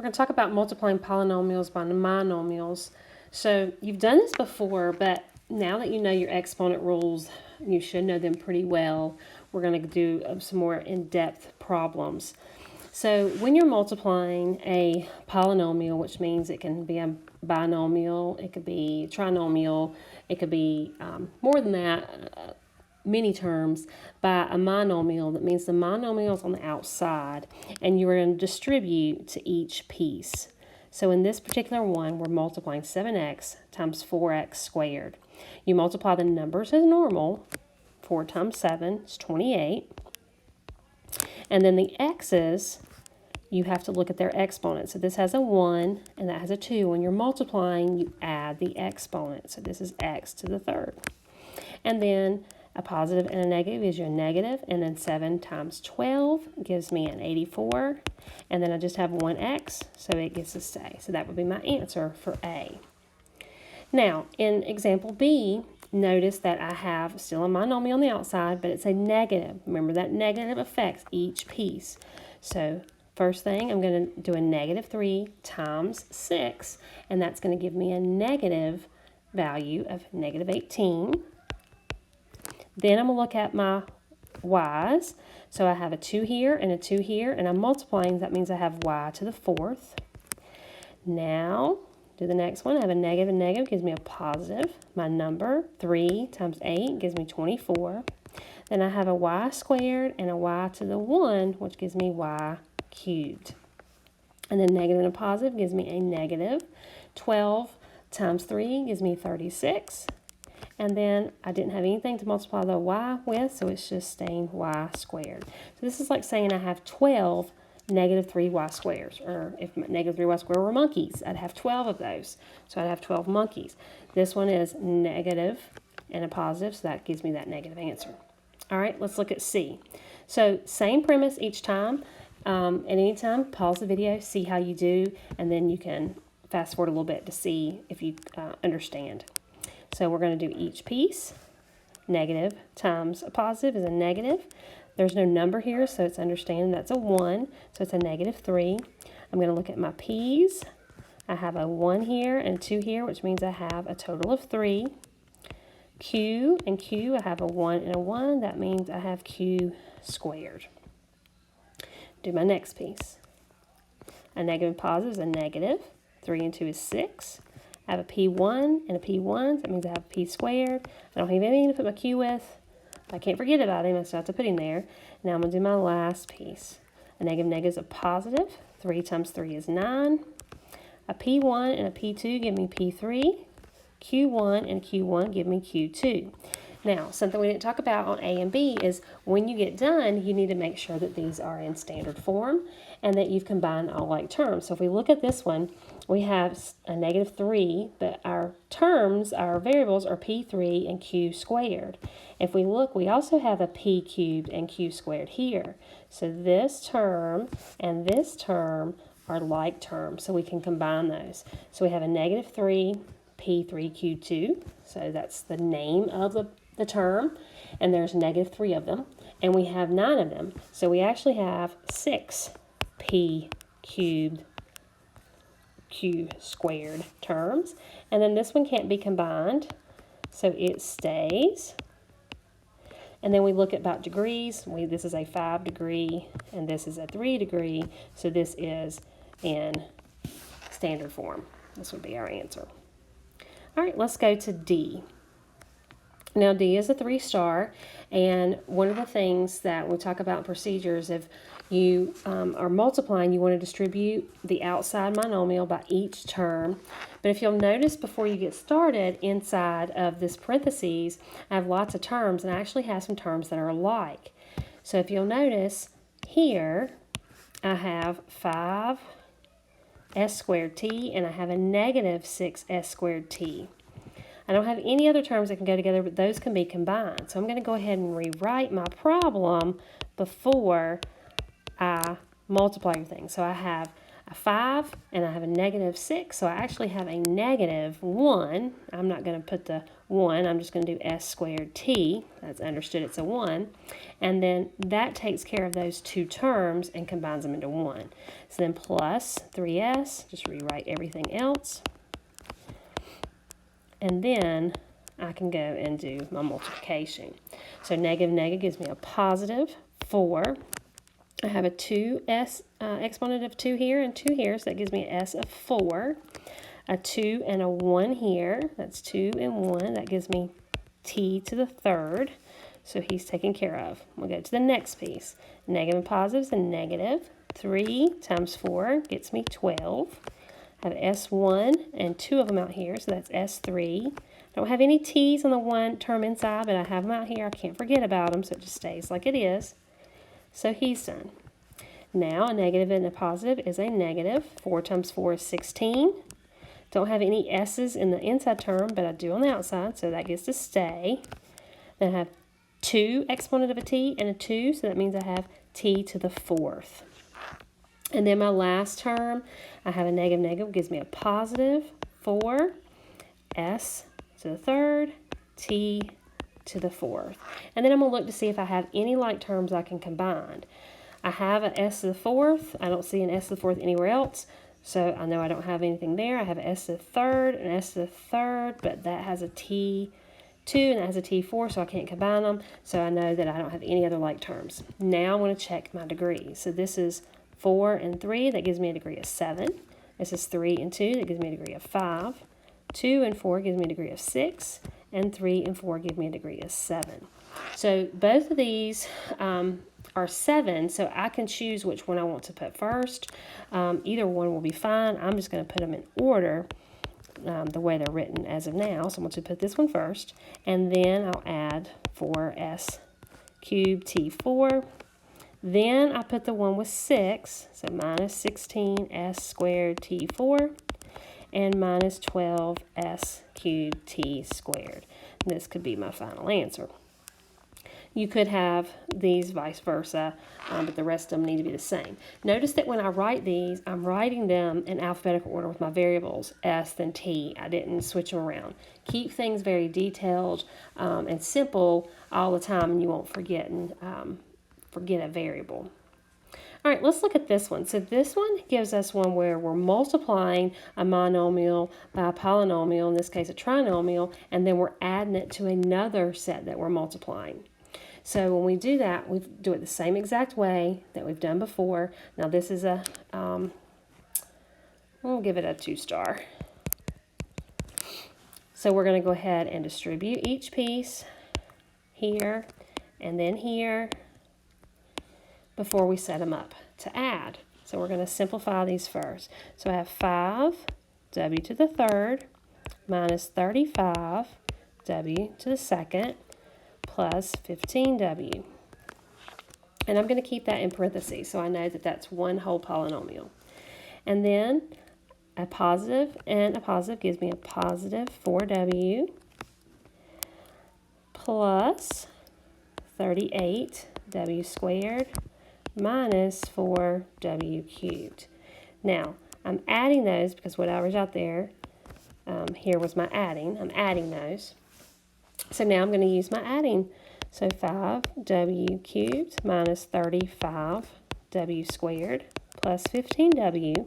We're going to talk about multiplying polynomials by monomials. So you've done this before, but now that you know your exponent rules, you should know them pretty well. We're going to do some more in-depth problems. So when you're multiplying a polynomial, which means it can be a binomial, it could be trinomial, it could be more than that, many terms, by a monomial, that means the monomial is on the outside and you're going to distribute to each piece. So in this particular one, we're multiplying 7x times 4x squared. You multiply the numbers as normal. 4 times 7 is 28. And then the x's, you have to look at their exponents. So this has a 1 and that has a 2. When you're multiplying, you add the exponent. So this is x to the third. And then a positive and a negative gives you a negative, and then 7 times 12 gives me an 84, and then I just have one x, so it gets to stay. So that would be my answer for A. Now, in example B, notice that I have still a monomial on the outside, but it's a negative. Remember that negative affects each piece. So first thing, I'm going to do a negative 3 times 6, and that's going to give me a negative value of negative 18. Then I'm going to look at my y's. So I have a 2 here and a 2 here, and I'm multiplying. That means I have y to the fourth. Now, do the next one. I have a negative and negative gives me a positive. My number, 3 times 8, gives me 24. Then I have a y squared and a y to the 1, which gives me y cubed. And then negative and a positive gives me a negative. 12 times 3 gives me 36. And then I didn't have anything to multiply the y with, so it's just staying y squared. So this is like saying I have 12 negative 3y squares, or if negative 3y squared were monkeys, I'd have 12 of those. So I'd have 12 monkeys. This one is negative and a positive, so that gives me that negative answer. All right, let's look at C. So same premise each time. At any time, pause the video, see how you do, and then you can fast forward a little bit to see if you understand. So we're going to do each piece. Negative times a positive is a negative. There's no number here, so it's understanding that's a 1. So it's a negative 3. I'm going to look at my p's. I have a 1 here and a 2 here, which means I have a total of 3. Q and Q, I have a 1 and a 1. That means I have Q squared. Do my next piece. A negative and positive is a negative. 3 and 2 is 6. I have a P1 and a P1, that means I have a P squared. I don't have anything to put my Q with. I can't forget about him, I still have to put him there. Now I'm going to do my last piece. A negative is a positive. 3 times 3 is 9. A P1 and a P2 give me P3. Q1 and Q1 give me Q2. Now, something we didn't talk about on A and B is when you get done, you need to make sure that these are in standard form and that you've combined all like terms. So if we look at this one, we have a negative 3, but our terms, our variables are P3 and Q squared. If we look, we also have a P cubed and Q squared here. So this term and this term are like terms, so we can combine those. So we have a negative 3, P3Q2, so that's the name of the term, and there's negative 3 of them, and we have 9 of them, so we actually have 6 P cubed Q squared terms, and then this one can't be combined, so it stays. And then we look at about degrees. This is a 5 degree, and this is a 3 degree, so this is in standard form. This would be our answer. All right, let's go to D. Now, D is a 3-star, and one of the things that we talk about in procedures, if you are multiplying, you want to distribute the outside monomial by each term. But if you'll notice before you get started, inside of this parentheses, I have lots of terms, and I actually have some terms that are alike. So if you'll notice here, I have 5s squared t, and I have a negative 6s squared t. I don't have any other terms that can go together, but those can be combined. So I'm going to go ahead and rewrite my problem before I multiply everything. So I a 5, and I have a negative 6, so I actually have a negative 1. I'm not going to put the 1, I'm just going to do s squared t. That's understood, it's a 1. And then that takes care of those two terms and combines them into 1. So then plus 3s, just rewrite everything else. And then I can go and do my multiplication. So negative negative gives me a positive 4. I have a 2s exponent of 2 here and 2 here, so that gives me an s of 4. A 2 and a 1 here, that's 2 and 1, that gives me t to the third. So he's taken care of. We'll go to the next piece. Negative and positive is a negative. 3 times 4 gets me 12. I have S1 and 2 of them out here, so that's S3. Don't have any t's on the one term inside, but I have them out here. I can't forget about them, so it just stays like it is. So he's done. Now a negative and a positive is a negative. 4 times 4 is 16. Don't have any s's in the inside term, but I do on the outside, so that gets to stay. Then I have 2 exponent of a t and a 2, so that means I have t to the fourth. And then my last term, I have a negative negative, gives me a positive 4, s to the third, t to the fourth. And then I'm going to look to see if I have any like terms I can combine. I have an s to the fourth. I don't see an s to the fourth anywhere else, so I know I don't have anything there. I have an s to the third, an s to the third, but that has a t2 and that has a t4, so I can't combine them. So I know that I don't have any other like terms. Now I'm going to check my degree. So this is 4 and 3, that gives me a degree of 7. This is 3 and 2, that gives me a degree of 5. 2 and 4 gives me a degree of 6. And 3 and 4 give me a degree of 7. So both of these are 7, so I can choose which one I want to put first. Either one will be fine. I'm just going to put them in order the way they're written as of now. So I'm going to put this one first, and then I'll add 4s cubed t4. Then I put the one with 6, so minus 16s squared t4, and minus 12s cubed t squared. This could be my final answer. You could have these vice versa, but the rest of them need to be the same. Notice that when I write these, I'm writing them in alphabetical order with my variables, s then t. I didn't switch them around. Keep things very detailed and simple all the time, and you won't forget a variable. All right, let's look at this one. So this one gives us one where we're multiplying a monomial by a polynomial, in this case a trinomial, and then we're adding it to another set that we're multiplying. So when we do that, we do it the same exact way that we've done before. Now this is a, we'll give it a 2-star. So we're going to go ahead and distribute each piece here and then here before we set them up to add. So we're going to simplify these first. So I have 5w to the third minus 35w to the second plus 15w. And I'm going to keep that in parentheses so I know that that's one whole polynomial. And then a positive and a positive gives me a positive 4w plus 38w squared minus 4w cubed. Now, I'm adding those because whatever's out there, here was my adding. I'm adding those. So now I'm going to use my adding. So 5w cubed minus 35w squared plus 15w.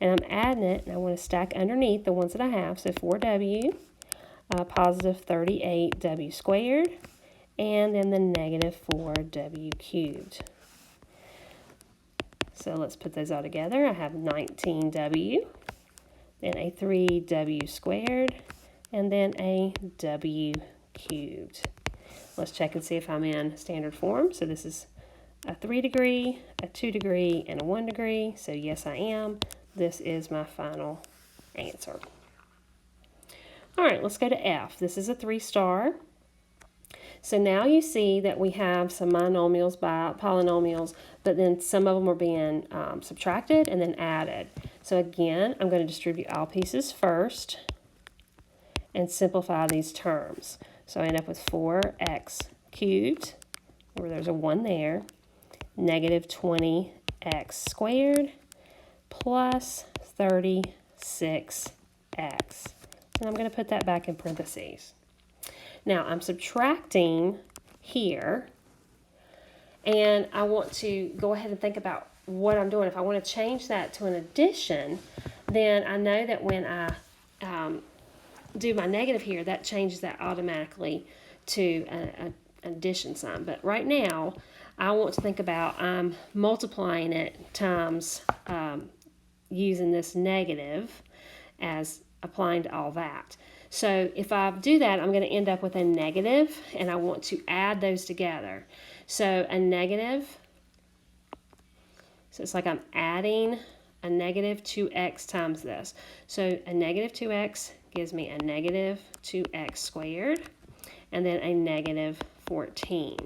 And I'm adding it, and I want to stack underneath the ones that I have. So 4w, positive 38w squared, and then the negative 4w cubed. So let's put those all together. I have 19w, then a 3w squared, and then a w cubed. Let's check and see if I'm in standard form. So this is a 3 degree, a 2 degree, and a 1 degree. So yes, I am. This is my final answer. All right, let's go to F. This is a 3-star. So now you see that we have some monomials by polynomials, but then some of them are being subtracted and then added. So again, I'm going to distribute all pieces first and simplify these terms. So I end up with 4x cubed, where there's a 1 there, negative 20x squared, plus 36x. And I'm going to put that back in parentheses. Now I'm subtracting here, and I want to go ahead and think about what I'm doing. If I want to change that to an addition, then I know that when I do my negative here, that changes that automatically to an addition sign. But right now, I want to think about I'm multiplying it times using this negative as applying to all that. So if I do that, I'm going to end up with a negative, and I want to add those together. So a negative, so it's like I'm adding a negative 2x times this. So a negative 2x gives me a negative 2x squared, and then a negative 14.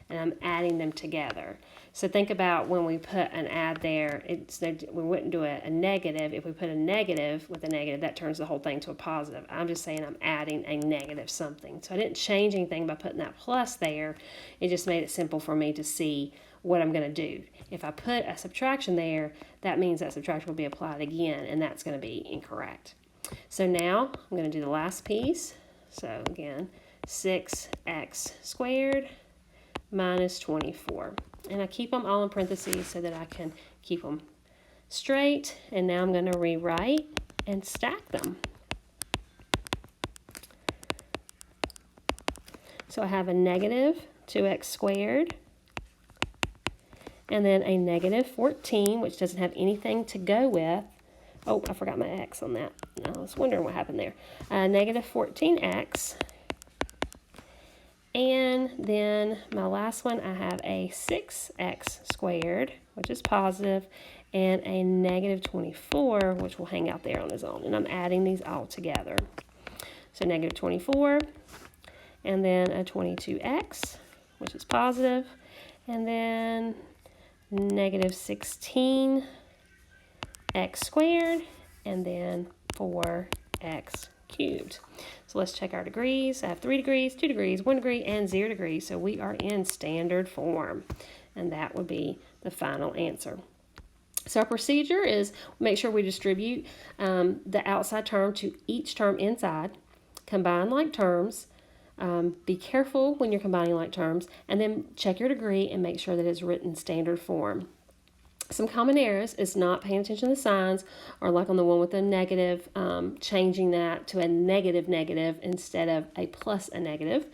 And I'm adding them together. So think about when we put an add there, we wouldn't do a negative. If we put a negative with a negative, that turns the whole thing to a positive. I'm just saying I'm adding a negative something. So I didn't change anything by putting that plus there. It just made it simple for me to see what I'm going to do. If I put a subtraction there, that means that subtraction will be applied again, and that's going to be incorrect. So now I'm going to do the last piece. So again, 6x squared minus 24. And I keep them all in parentheses so that I can keep them straight. And now I'm going to rewrite and stack them. So I have a negative 2x squared, and then a negative 14, which doesn't have anything to go with. Oh, I forgot my x on that. I was wondering what happened there. Negative 14x. And then my last one, I have a 6x squared, which is positive, and a negative 24, which will hang out there on its own. And I'm adding these all together. So negative 24, and then a 22x, which is positive, and then negative 16x squared, and then 4x cubed. So let's check our degrees. I have 3 degrees, 2 degrees, 1 degree, and 0 degrees. So we are in standard form, and that would be the final answer. So our procedure is make sure we distribute the outside term to each term inside, combine like terms, be careful when you're combining like terms, and then check your degree and make sure that it's written standard form. Some common errors is not paying attention to the signs, or like on the one with the negative, changing that to a negative negative instead of a plus a negative.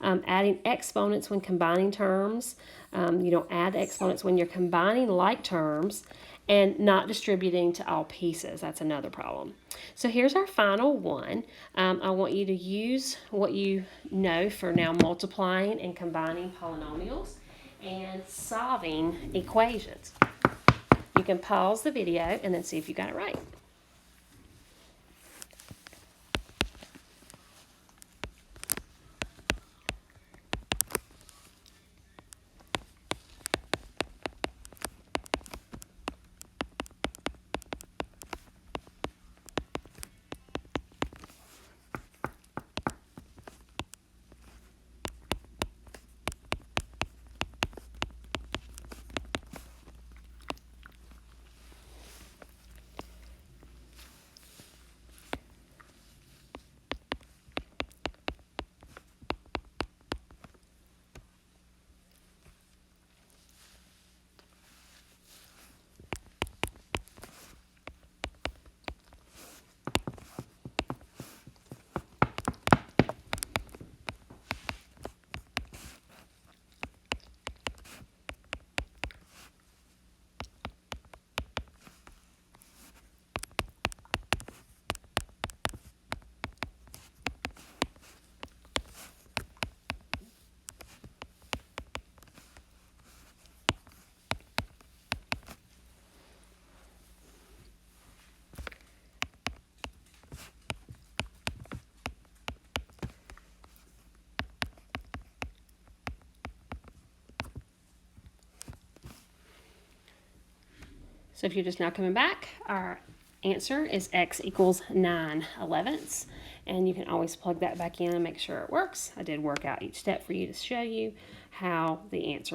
Adding exponents when combining terms. You don't add exponents when you're combining like terms, and not distributing to all pieces. That's another problem. So here's our final one. I want you to use what you know for now multiplying and combining polynomials and solving equations. You can pause the video and then see if you got it right. So if you're just now coming back, our answer is x equals 9/11. And you can always plug that back in and make sure it works. I did work out each step for you to show you how the answer